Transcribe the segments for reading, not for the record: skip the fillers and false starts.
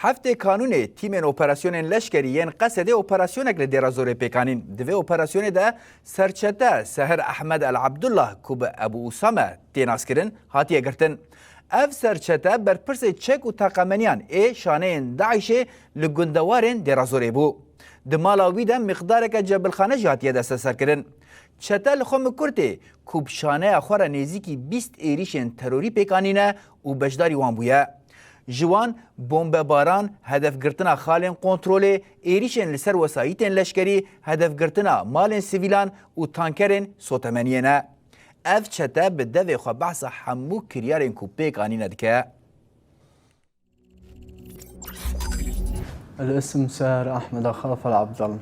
هفته کانون تیمین اپراسیون لشکریین قصد اپراسیونک لدیرا زور پیکانین دوی اپراسیون ده سرچته سهر احمد العبدالله کوب ابو اسامه تیناس کرن هاتیه گرتن اف سرچته برپرس چک و تاقمنیان شانه داعش لگندوارین دیرا زوره بو دمالاوی ده مقدارک جبل خانه جاتیه دست سر کرن چته لخوم کرده کوب شانه اخوار نیزیکی 20 ایریشن تروری پیکانینه و بجداری وان بویه جوان بمب باران هدف گرتنا خالن کنترل ایریشن لسر وسایتن لشکری هدف گرتنا مالن سیویلان و تانکرن سوتمنینا اف چته به دوی خو بحث حمو کریارن کوپیک آنین دکه. الاسم ساهر احمد خلف العبدالله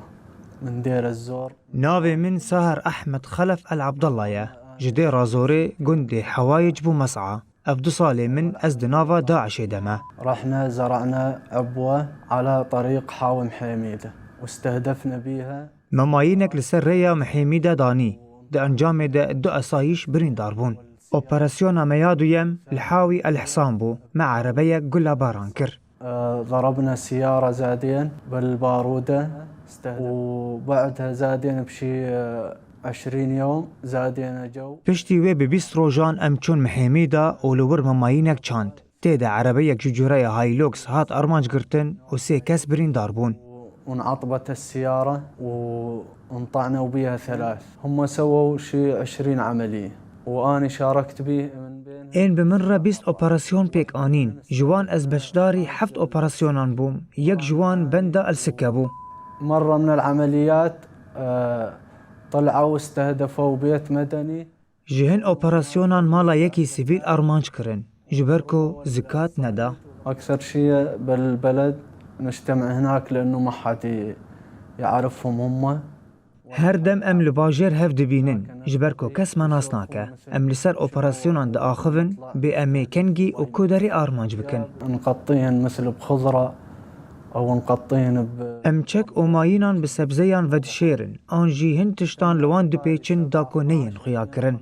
من دير الزور. ناوي من ساهر احمد خلف العبدالله يا جدي رازوري قندي حوايج بو مسعى أفدو صالي من أزد نافا داعش دمه. رحنا زرعنا عبوة على طريق حاوم حميدة واستهدفنا بيها مماينك لسرية محميدة داني دا أنجام دا دو أسايش برين داربون أوبراسيون ميادو يم الحاوي الحصان بو مع عربية قلا بارانكر. ضربنا سيارة زادين بالبارودة وبعدها زادين بشي 20 يوم زادين جو پشتی وی به 20 روزان ام چون محمیدا اولور مماینک چاند تیدا عربیک جوجرای هایلوکس هات ارمانج گرتن و سه کس برین داربون وانعطبت السيارة وانطعنا بيها 3 هم سووا شي 20 عملية وأنا شاركت به من بين این بمن 20 اپراسیون پیک آنین جوان از بشداری 7 اپراسیونان بوم یک جوان بنده السکبو مرة من العمليات طلعوا واستهدفوا بيت مدني جهن اپراسیونان مالا یکی سیویل ارمانج کرن جبركو زكاة ندا أكثر شيء بالبلد نجتمع هناك لأنه ما حد يعرفهم هم هر دم ام لباجر هف دبینن جبركو کس مناس ناکه ام لسر اپراسیونان دا آخفن بی امی کنگی و کودری ارمانج بکن نقطيهن مثل بخضرة أو نقطيهن ام چک اوماینان بسبزیان ودشیرن آنجی هن تشتان لوان دپیچن داکو نین خیا کرن